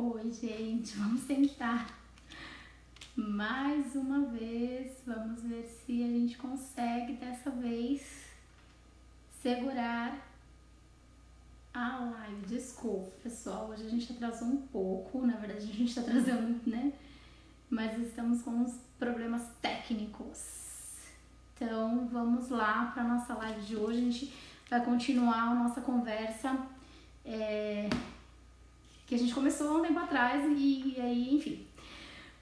Oi, gente, vamos sentar mais uma vez. Vamos ver se a gente consegue dessa vez segurar a live. Desculpa, pessoal, hoje a gente atrasou um pouco. Na verdade, a gente tá atrasando, né? Mas estamos com uns problemas técnicos. Então, vamos lá para nossa live de hoje. A gente vai continuar a nossa conversa que a gente começou há um tempo atrás e aí, enfim.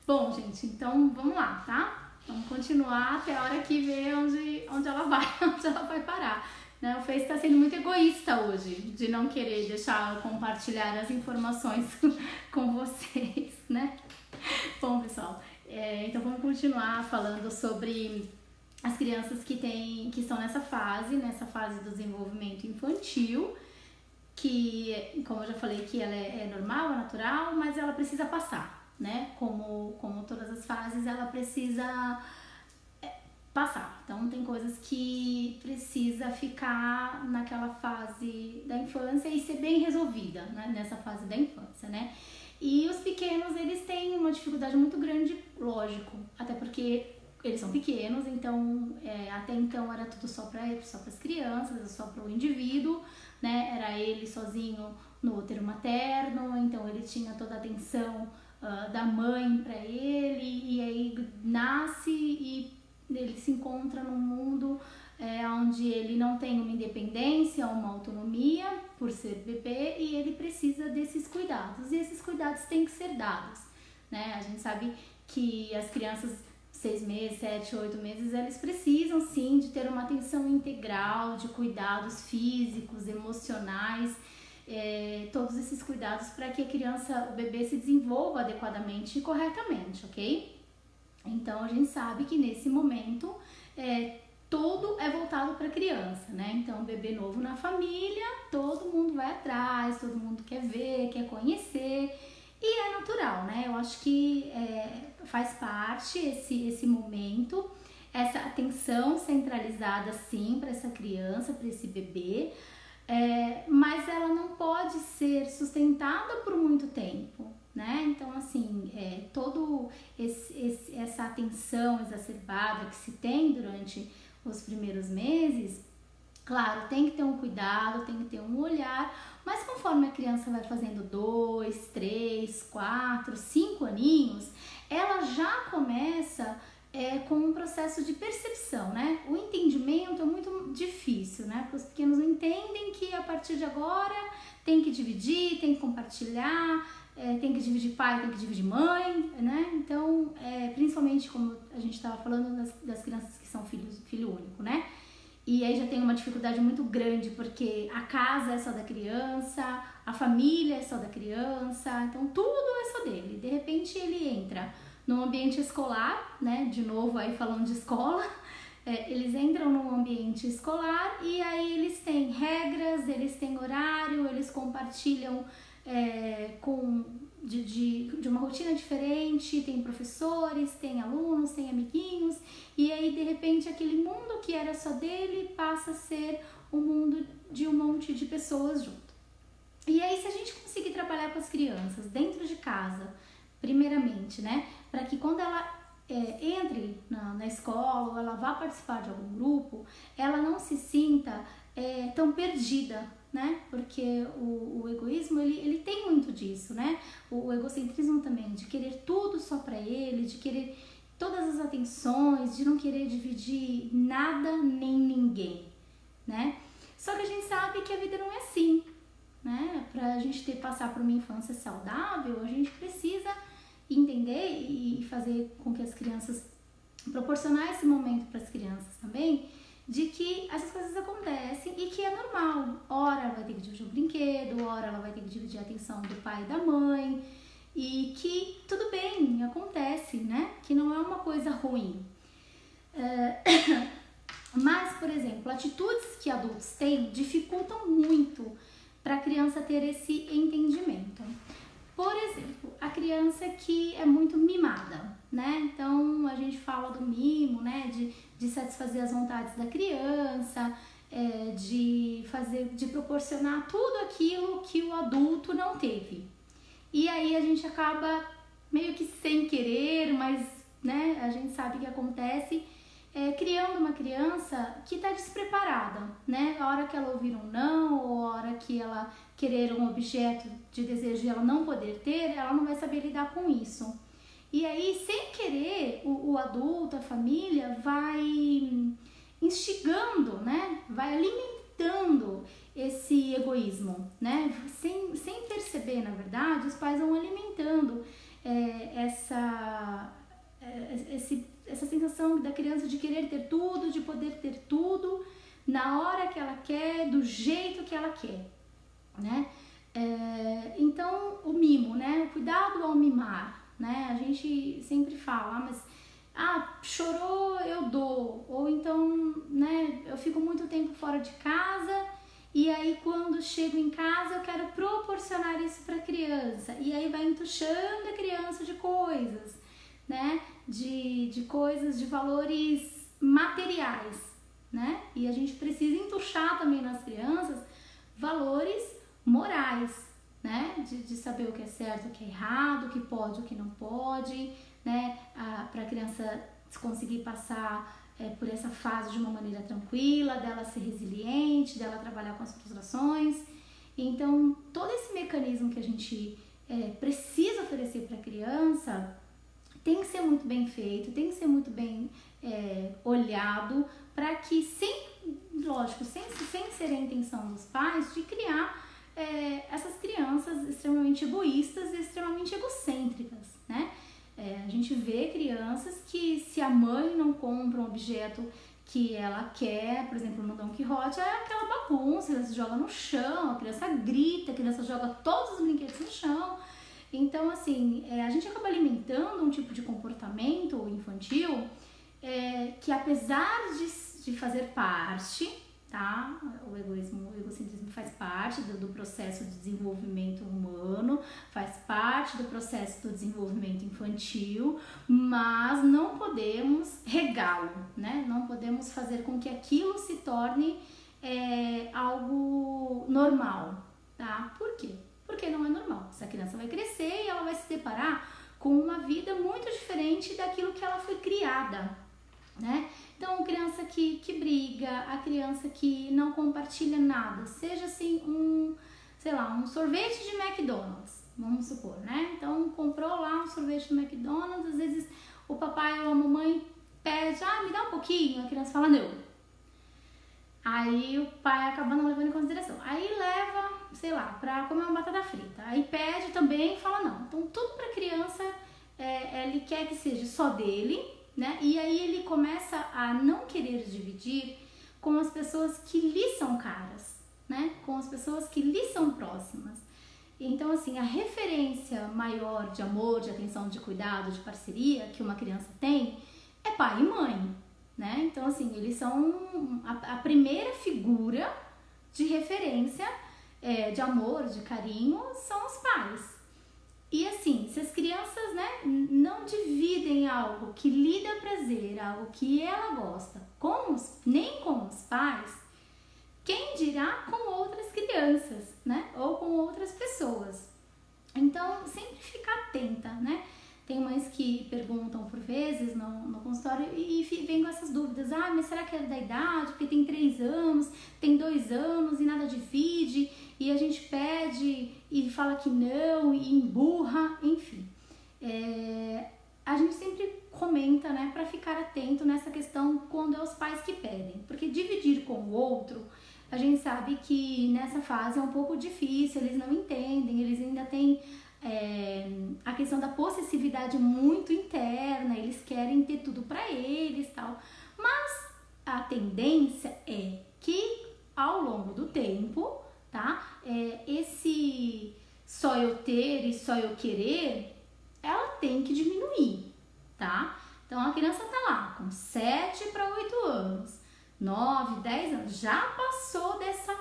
Bom, gente, então vamos lá, tá? Vamos continuar até a hora que ver onde ela vai, onde ela vai parar. Né? O Face está sendo muito egoísta hoje, de não querer deixar eu compartilhar as informações com vocês, né? Bom, pessoal, então vamos continuar falando sobre as crianças que estão nessa fase do desenvolvimento infantil, que, como eu já falei, que ela é normal, é natural, mas ela precisa passar, né? Como todas as fases, ela precisa passar. Então, tem coisas que precisa ficar naquela fase da infância e ser bem resolvida, né? Nessa fase da infância, né? E os pequenos, eles têm uma dificuldade muito grande, lógico, até porque eles são pequenos, então até então era tudo só para as crianças, só para o indivíduo, né? Era ele sozinho no útero materno, então ele tinha toda a atenção da mãe para ele, e aí nasce e ele se encontra num mundo onde ele não tem uma independência, uma autonomia por ser bebê, e ele precisa desses cuidados, e esses cuidados têm que ser dados, né? A gente sabe que as crianças 6 meses, 7, 8 meses, eles precisam sim de ter uma atenção integral, de cuidados físicos, emocionais, todos esses cuidados para que a criança, o bebê, se desenvolva adequadamente e corretamente, ok? Então a gente sabe que nesse momento tudo é voltado para a criança, né? Então, bebê novo na família, todo mundo vai atrás, todo mundo quer ver, quer conhecer. E é natural, né? Eu acho que faz parte esse momento, essa atenção centralizada, sim, para essa criança, para esse bebê, mas ela não pode ser sustentada por muito tempo, né? Então, assim, todo essa atenção exacerbada que se tem durante os primeiros meses, claro, tem que ter um cuidado, tem que ter um olhar, mas conforme a criança vai fazendo 2, 3, 4, 5 aninhos, ela já começa com um processo de percepção, né? O entendimento é muito difícil, né? Porque os pequenos não entendem que a partir de agora tem que dividir, tem que compartilhar, tem que dividir pai, tem que dividir mãe, né? Então, principalmente como a gente estava falando das crianças que são filho único, né? E aí já tem uma dificuldade muito grande, porque a casa é só da criança, a família é só da criança, então tudo é só dele. De repente ele entra no ambiente escolar, né? De novo aí falando de escola, eles entram no ambiente escolar e aí eles têm regras, eles têm horário, eles compartilham de uma rotina diferente, tem professores, tem alunos, tem amiguinhos, e aí de repente aquele mundo que era só dele passa a ser um mundo de um monte de pessoas junto. E aí, se a gente conseguir trabalhar com as crianças dentro de casa, primeiramente, né, para que quando ela entre na escola ou ela vá participar de algum grupo, ela não se sinta tão perdida, né? Porque o egoísmo, ele tem muito disso, né? O egocentrismo também, de querer tudo só para ele, de querer todas as atenções, de não querer dividir nada nem ninguém, né? Só que a gente sabe que a vida não é assim, né? Pra gente passar por uma infância saudável, a gente precisa entender e fazer com que as crianças, proporcionar esse momento para as crianças também, de que essas coisas acontecem e que é normal. Ora ela vai ter que dividir o brinquedo, ora ela vai ter que dividir a atenção do pai e da mãe, e que tudo bem, acontece, né? Que não é uma coisa ruim. Mas, por exemplo, atitudes que adultos têm dificultam muito para a criança ter esse entendimento. Por exemplo, a criança que é muito mimada, né? Então, a gente fala do mimo, né? De satisfazer as vontades da criança, de proporcionar tudo aquilo que o adulto não teve. e aí a gente acaba meio que sem querer, mas né, a gente sabe que acontece, criando uma criança que está despreparada, né? A hora que ela ouvir um não, ou a hora que ela querer um objeto de desejo e ela não poder ter, ela não vai saber lidar com isso. E aí, sem querer, o adulto, a família vai instigando, né? Vai alimentando esse egoísmo, né? Sem perceber, na verdade, os pais vão alimentando essa sensação da criança de querer ter tudo, de poder ter tudo na hora que ela quer, do jeito que ela quer, né? Então, o mimo, né? O cuidado ao mimar, né? A gente sempre fala, mas chorou, eu dou, ou então, né? Eu fico muito tempo fora de casa e aí quando chego em casa eu quero proporcionar isso para a criança e aí vai entuchando a criança de coisas, né? De coisas, de valores materiais, né? E a gente precisa entuchar também nas crianças valores morais, né? De saber o que é certo, o que é errado, o que pode, o que não pode, né? Para a criança conseguir passar por essa fase de uma maneira tranquila, dela ser resiliente, dela trabalhar com as frustrações. Então, todo esse mecanismo que a gente precisa oferecer para a criança tem que ser muito bem feito, tem que ser muito bem olhado, para que, lógico, sem ser a intenção dos pais de criar essas crianças extremamente egoístas e extremamente egocêntricas, né? A gente vê crianças que, se a mãe não compra um objeto que ela quer, por exemplo, no Dom Quixote, é aquela bagunça, ela se joga no chão, a criança grita, a criança joga todos os brinquedos no chão. Então, assim, a gente acaba alimentando um tipo de comportamento infantil que, apesar de fazer parte, tá? O egocentrismo faz parte do processo de desenvolvimento humano, faz parte do processo do desenvolvimento infantil, mas não podemos regá-lo, né? Não podemos fazer com que aquilo se torne algo normal, tá? Por quê? Porque não é normal. Essa criança vai crescer e ela vai se deparar com uma vida muito diferente daquilo que ela foi criada, né? Então, a criança que briga, a criança que não compartilha nada, seja assim um sorvete de McDonald's, vamos supor, né? Então, comprou lá um sorvete de McDonald's, às vezes o papai ou a mamãe pede, me dá um pouquinho, a criança fala não. Aí o pai acaba não levando em consideração. Aí leva, pra comer uma batata frita. Aí pede também e fala não. Então, tudo pra criança, ele quer que seja só dele, né? E aí ele começa a não querer dividir com as pessoas que lhe são caras, né? Com as pessoas que lhe são próximas. Então, assim, a referência maior de amor, de atenção, de cuidado, de parceria que uma criança tem é pai e mãe, né? Então, assim, eles são a primeira figura de referência de amor, de carinho, são os pais. E assim, se as crianças, né, não dividem algo que lhe dá prazer, algo que ela gosta, nem com os pais, quem dirá com outras crianças, né, ou com outras pessoas. Então, sempre ficar atenta, né? Tem mães que perguntam por vezes no consultório e vem com essas dúvidas. Mas será que é da idade? Porque tem 3 anos, tem 2 anos e nada divide. E a gente pede e fala que não e emburra, enfim. A gente sempre comenta, né, para ficar atento nessa questão quando é os pais que pedem. Porque dividir com o outro, a gente sabe que nessa fase é um pouco difícil, eles não entendem, eles ainda têm a questão da possessividade muito interna, eles querem ter tudo para eles e tal. Mas a tendência é que ao longo do tempo, tá? Esse só eu ter e só eu querer, ela tem que diminuir, tá? Então a criança tá lá com 7 para 8 anos, 9, 10 anos, já passou dessa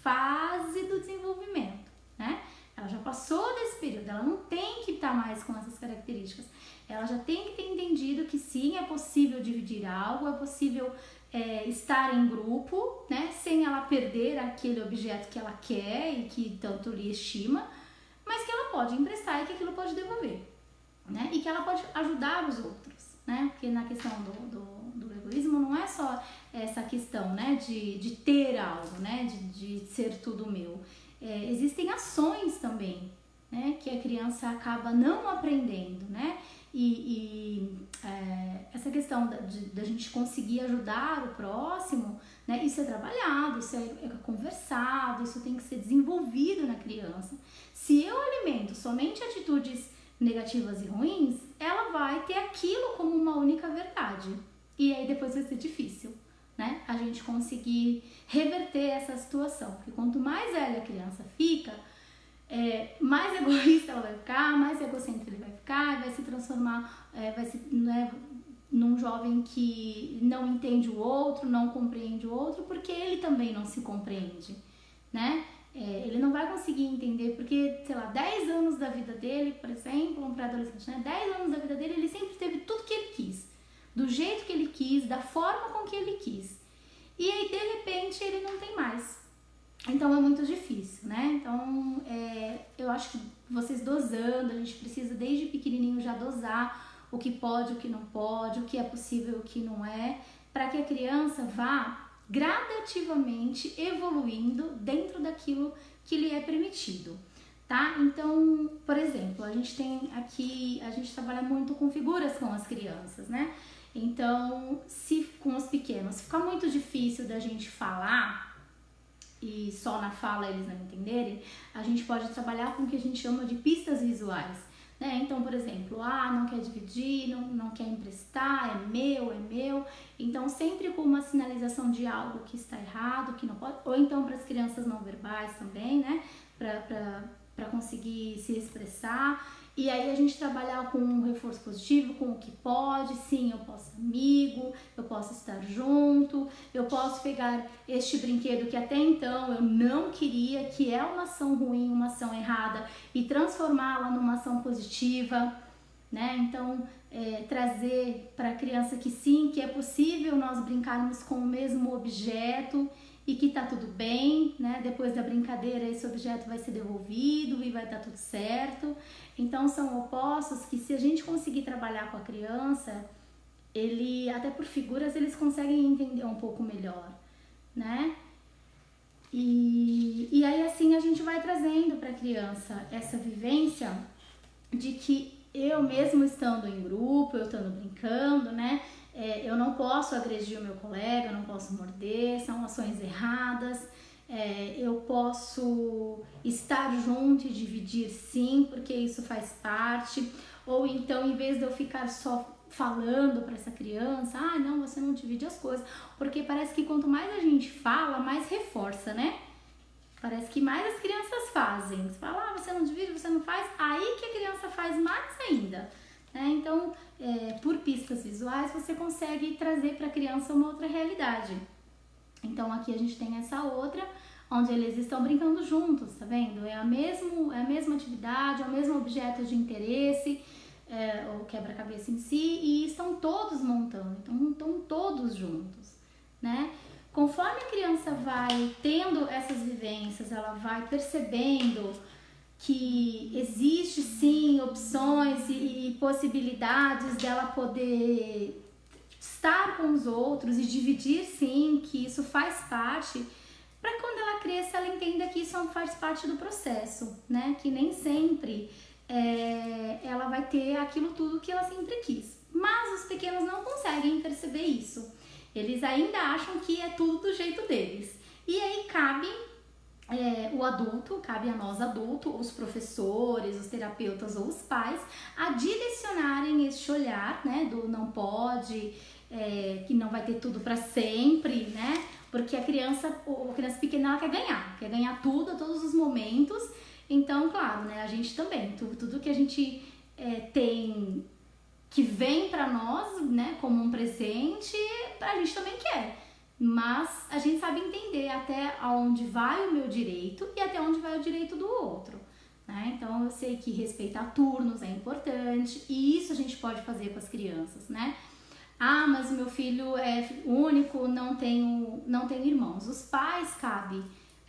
fase do desenvolvimento, né? Ela já passou desse período, ela não tem que estar mais com essas características. Ela já tem que ter entendido que sim, é possível dividir algo, é possível estar em grupo, né, sem ela perder aquele objeto que ela quer e que tanto lhe estima, mas que ela pode emprestar e que aquilo pode devolver, né? E que ela pode ajudar os outros, né? Porque na questão do egoísmo não é só essa questão, né, de ter algo, né, de ser tudo meu. Existem ações também, né, que a criança acaba não aprendendo, né? Essa questão da gente conseguir ajudar o próximo, né, isso é trabalhado, isso é conversado, isso tem que ser desenvolvido na criança. Se eu alimento somente atitudes negativas e ruins, ela vai ter aquilo como uma única verdade. E aí depois vai ser difícil, né, a gente conseguir reverter essa situação. Porque quanto mais velha a criança fica, mais egoísta ela vai ficar, mais egocêntrica ele vai ficar, vai se transformar, né, num jovem que não entende o outro, não compreende o outro, porque ele também não se compreende, né? Ele não vai conseguir entender, porque, sei lá, 10 anos da vida dele, por exemplo, um pré-adolescente, né? 10 anos da vida dele, ele sempre teve tudo que ele quis, do jeito que ele quis, da forma com que ele quis. E aí, de repente, ele não tem mais. Então, é muito difícil, né? Então, eu acho que vocês dosando, a gente precisa desde pequenininho já dosar o que pode, o que não pode, o que é possível, o que não é, para que a criança vá gradativamente evoluindo dentro daquilo que lhe é permitido, tá? Então, por exemplo, a gente trabalha muito com figuras com as crianças, né? Então, se com os pequenos ficar muito difícil da gente falar e só na fala eles não entenderem, a gente pode trabalhar com o que a gente chama de pistas visuais, né? Então, por exemplo, não quer dividir, não quer emprestar, é meu. Então, sempre com uma sinalização de algo que está errado, que não pode, ou então para as crianças não verbais também, né? Para conseguir se expressar. E aí a gente trabalhar com um reforço positivo, com o que pode, sim, eu posso ser amigo, eu posso estar junto, eu posso pegar este brinquedo que até então eu não queria, que é uma ação ruim, uma ação errada, e transformá-la numa ação positiva, né? Então, trazer para a criança que sim, que é possível nós brincarmos com o mesmo objeto e que tá tudo bem, né? Depois da brincadeira esse objeto vai ser devolvido e vai dar tudo certo. Então são opostos que, se a gente conseguir trabalhar com a criança, até por figuras, eles conseguem entender um pouco melhor, né? E aí assim a gente vai trazendo para a criança essa vivência de que eu mesmo estando em grupo, eu estando brincando, né? Eu não posso agredir o meu colega, eu não posso morder, são ações erradas. Eu posso estar junto e dividir, sim, porque isso faz parte. Ou então, em vez de eu ficar só falando para essa criança, não, você não divide as coisas, porque parece que quanto mais a gente fala, mais reforça, né? Parece que mais as crianças fazem. Você fala, você não divide, você não faz, aí que a criança faz mais ainda, né? Então, por pistas visuais, você consegue trazer para a criança uma outra realidade. Então, aqui a gente tem essa outra, onde eles estão brincando juntos, tá vendo? É a mesma atividade, é o mesmo objeto de interesse, o quebra-cabeça em si, e estão todos montando, então estão todos juntos, né? Conforme a criança vai tendo essas vivências, ela vai percebendo que existe sim opções e possibilidades dela poder estar com os outros e dividir, sim, que isso faz parte, para quando ela cresça ela entenda que isso faz parte do processo, né? Que nem sempre ela vai ter aquilo tudo que ela sempre quis. Mas os pequenos não conseguem perceber isso. Eles ainda acham que é tudo do jeito deles. E aí cabe o adulto, cabe a nós adultos, os professores, os terapeutas ou os pais, a direcionarem este olhar, né, do não pode, que não vai ter tudo para sempre, né? Porque a criança pequena, ela quer ganhar tudo a todos os momentos. Então, claro, né, a gente também, tudo que a gente tem que vem para nós, né, como um presente, a gente também quer. Mas a gente sabe entender até onde vai o meu direito e até onde vai o direito do outro, né? Então eu sei que respeitar turnos é importante e isso a gente pode fazer com as crianças, né? Mas o meu filho é único, não tenho irmãos. Os pais cabe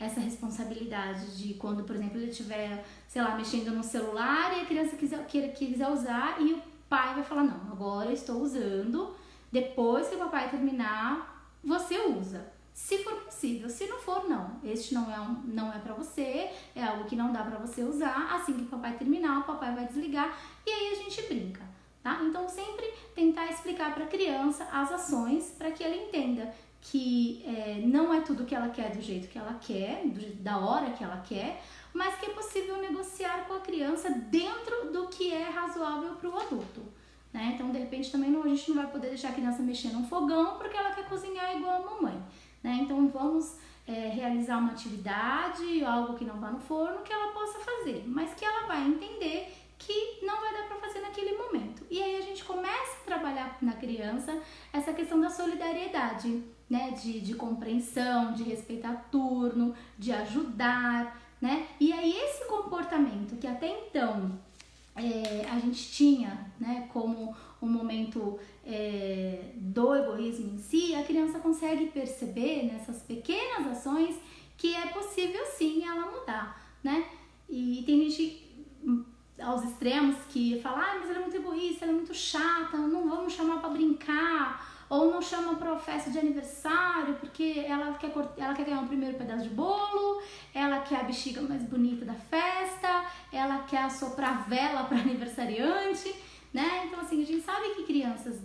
essa responsabilidade de quando, por exemplo, ele estiver, sei lá, mexendo no celular e a criança quiser usar e o pai vai falar, não, agora eu estou usando, depois que o papai terminar, você usa. Se for possível, se não for, não. Este não é pra você, é algo que não dá pra você usar. Assim que o papai terminar, o papai vai desligar e aí a gente brinca, tá? Então sempre tentar explicar pra criança as ações para que ela entenda que não é tudo que ela quer do jeito que ela quer, da hora que ela quer, mas que é possível negociar com a criança dentro do que é razoável para o adulto. Né? Então, de repente, também a gente não vai poder deixar a criança mexer num fogão porque ela quer cozinhar igual a mamãe. Né? Então, vamos realizar uma atividade, algo que não vá no forno, que ela possa fazer, mas que ela vai entender que não vai dar para fazer naquele momento. E aí a gente começa a trabalhar na criança essa questão da solidariedade, né? De compreensão, de respeitar turno, de ajudar, né? E aí esse comportamento que até então a gente tinha, né, como um momento do egoísmo em si, a criança consegue perceber nessas pequenas ações que é possível sim ela mudar, né? E tem gente aos extremos que fala, mas ela é muito egoísta, ela é muito chata, não vamos chamar pra brincar, ou não chama pra festa de aniversário porque ela quer ganhar o primeiro pedaço de bolo, ela quer a bexiga mais bonita da festa, ela quer assoprar vela para aniversariante, né? Então assim, a gente sabe que crianças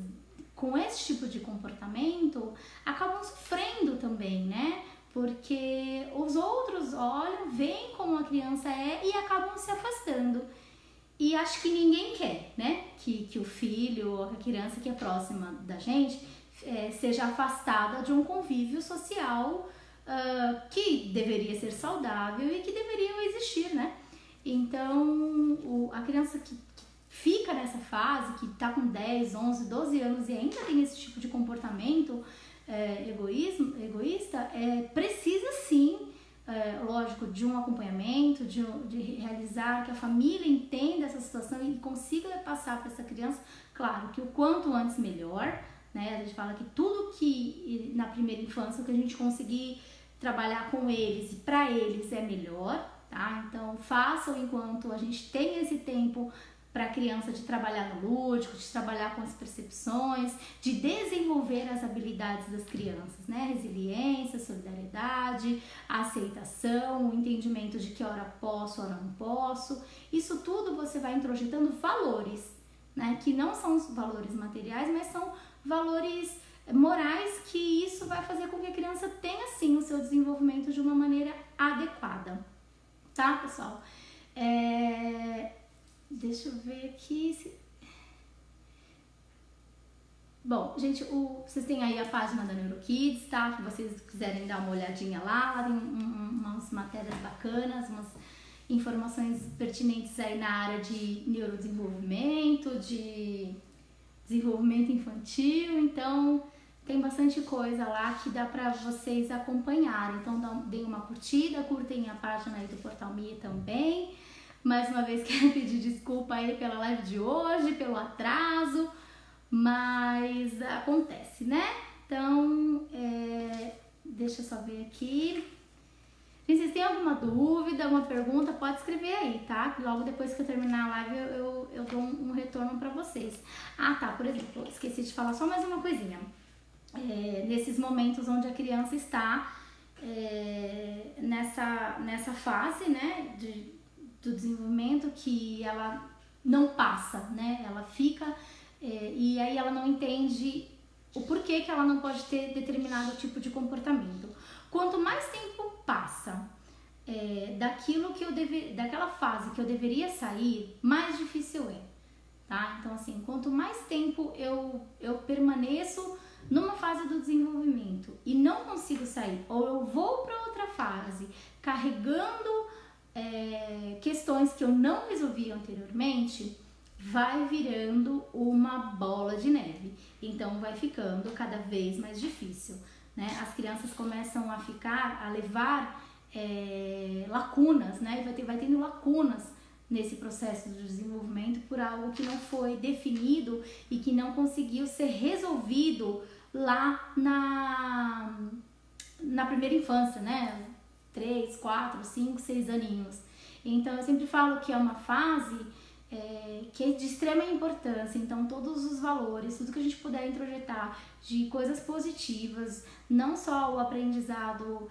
com esse tipo de comportamento acabam sofrendo também, né? Porque os outros olham, veem como a criança é e acabam se afastando. E acho que ninguém quer, né? Que o filho ou a criança que é próxima da gente seja afastada de um convívio social que deveria ser saudável e que deveria existir, né? Então, a criança que fica nessa fase, que tá com 10, 11, 12 anos e ainda tem esse tipo de comportamento egoísta, precisa sim, lógico, de um acompanhamento, de realizar que a família entenda essa situação e consiga passar para essa criança, claro, que o quanto antes melhor, né? A gente fala que tudo que na primeira infância que a gente conseguir trabalhar com eles e para eles é melhor, tá? Então façam enquanto a gente tem esse tempo para a criança de trabalhar no lúdico, de trabalhar com as percepções, de desenvolver as habilidades das crianças, né? Resiliência, solidariedade, aceitação, o entendimento de que hora posso, hora não posso. Isso tudo você vai introjetando valores, né? Que não são os valores materiais, mas são valores morais, que isso vai fazer com que a criança tenha sim o seu desenvolvimento de uma maneira adequada, tá, pessoal? Deixa eu ver aqui. Bom, gente, vocês têm aí a página da NeuroKids, tá? Que vocês quiserem dar uma olhadinha lá tem umas matérias bacanas, umas informações pertinentes aí na área de neurodesenvolvimento, de desenvolvimento infantil, então tem bastante coisa lá que dá pra vocês acompanharem. Então deem uma curtida, curtem a página aí do Portal Me também. Mais uma vez quero pedir desculpa aí pela live de hoje, pelo atraso, mas acontece, né? Então, deixa eu só ver aqui. Se vocês têm alguma dúvida, alguma pergunta, pode escrever aí, tá? Logo depois que eu terminar a live eu dou um retorno pra vocês. Ah, tá, por exemplo, esqueci de falar só mais uma coisinha. Nesses momentos onde a criança está nessa fase, né, do desenvolvimento, que ela não passa, né? Ela fica e aí ela não entende o porquê que ela não pode ter determinado tipo de comportamento. Quanto mais tempo passa daquela fase que eu deveria sair, mais difícil é, tá? Então assim, quanto mais tempo eu permaneço numa fase do desenvolvimento e não consigo sair, ou eu vou para outra fase carregando questões que eu não resolvi anteriormente, vai virando uma bola de neve. Então vai ficando cada vez mais difícil, né? As crianças começam a levar lacunas, né? Vai tendo lacunas nesse processo de desenvolvimento por algo que não foi definido e que não conseguiu ser resolvido lá na primeira infância, né? 3, 4, 5, 6 aninhos. Então eu sempre falo que é uma fase que é de extrema importância. Então todos os valores, tudo que a gente puder introjetar de coisas positivas, não só o aprendizado,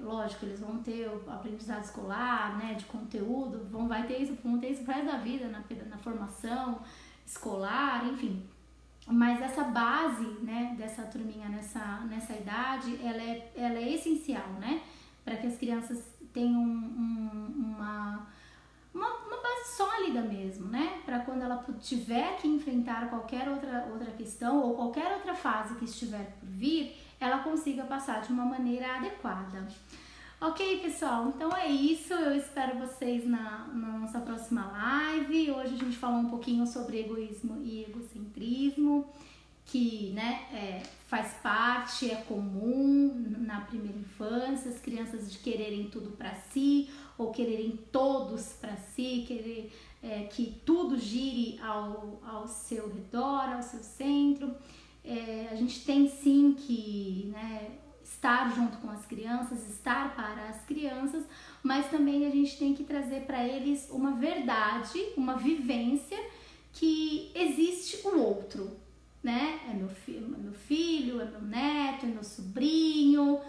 lógico, eles vão ter o aprendizado escolar, né, de conteúdo, vão ter isso pro resto da vida, na formação escolar, enfim. Mas essa base, né, dessa turminha nessa idade, ela é essencial, né, para que as crianças tenham uma base sólida mesmo, né, para quando ela tiver que enfrentar qualquer outra questão ou qualquer outra fase que estiver por vir, ela consiga passar de uma maneira adequada. Ok, pessoal? Então é isso. Eu espero vocês na nossa próxima live. Hoje a gente falou um pouquinho sobre egoísmo e egocentrismo, que, né, faz parte, é comum na primeira infância, as crianças de quererem tudo para si ou quererem todos para si, querer que tudo gire ao seu redor, ao seu centro. A gente tem sim que, né, estar junto com as crianças, estar para as crianças, mas também a gente tem que trazer para eles uma verdade, uma vivência que existe o outro, né? É meu filho, é meu neto, é meu sobrinho,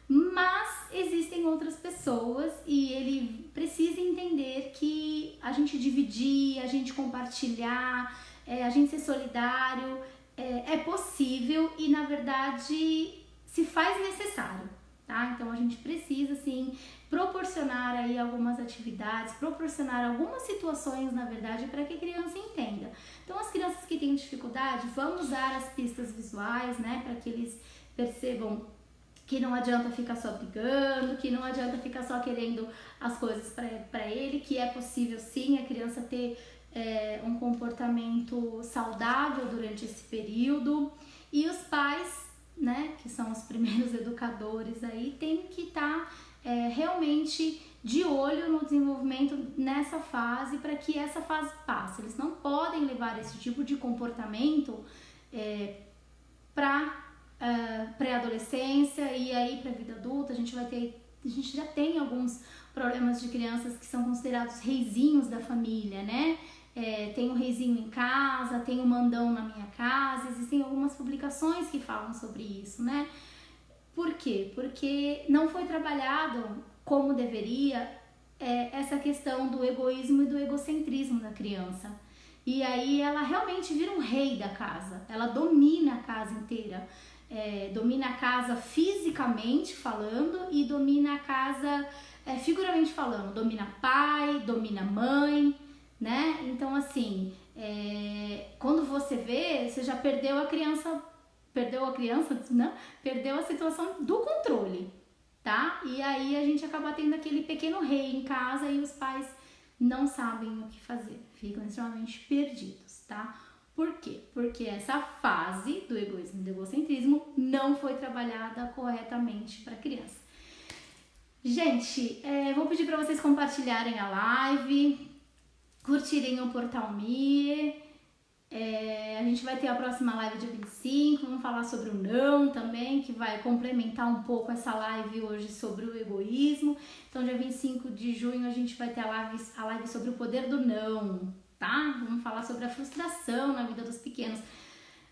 mas existem outras pessoas e ele precisa entender que a gente dividir, a gente compartilhar, a gente ser solidário, é possível e na verdade se faz necessário, tá? Então a gente precisa sim proporcionar aí algumas atividades, proporcionar algumas situações, na verdade, para que a criança entenda. Então as crianças que têm dificuldade, vamos usar as pistas visuais, né, para que eles percebam que não adianta ficar só brigando, que não adianta ficar só querendo as coisas para ele, que é possível sim a criança ter um comportamento saudável durante esse período. E os pais, né, que são os primeiros educadores aí, tem que estar realmente de olho no desenvolvimento nessa fase para que essa fase passe. Eles não podem levar esse tipo de comportamento para pré-adolescência e aí para a vida adulta. A gente já tem alguns problemas de crianças que são considerados reizinhos da família, né? Tem um reizinho em casa, tem um mandão na minha casa, existem algumas publicações que falam sobre isso, né? Por quê? Porque não foi trabalhado como deveria essa questão do egoísmo e do egocentrismo da criança. E aí ela realmente vira um rei da casa, ela domina a casa inteira, domina a casa fisicamente falando e domina a casa figurativamente falando, domina pai, domina mãe, né? Então assim, quando você vê, você já perdeu a criança, né? Perdeu a situação do controle, tá? E aí a gente acaba tendo aquele pequeno rei em casa e os pais não sabem o que fazer, ficam extremamente perdidos, tá? Por quê? Porque essa fase do egoísmo e do egocentrismo não foi trabalhada corretamente para a criança. Gente, vou pedir para vocês compartilharem a live, curtirem o Portal Me. A gente vai ter a próxima live dia 25, vamos falar sobre o não também, que vai complementar um pouco essa live hoje sobre o egoísmo. Então dia 25 de junho a gente vai ter a live sobre o poder do não, tá? Vamos falar sobre a frustração na vida dos pequenos.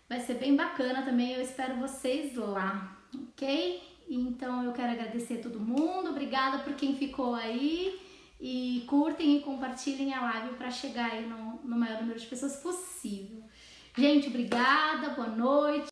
Vai ser bem bacana também, eu espero vocês lá, ok? Então eu quero agradecer a todo mundo, obrigada por quem ficou aí. E curtem e compartilhem a live para chegar aí no maior número de pessoas possível. Gente, obrigada, boa noite.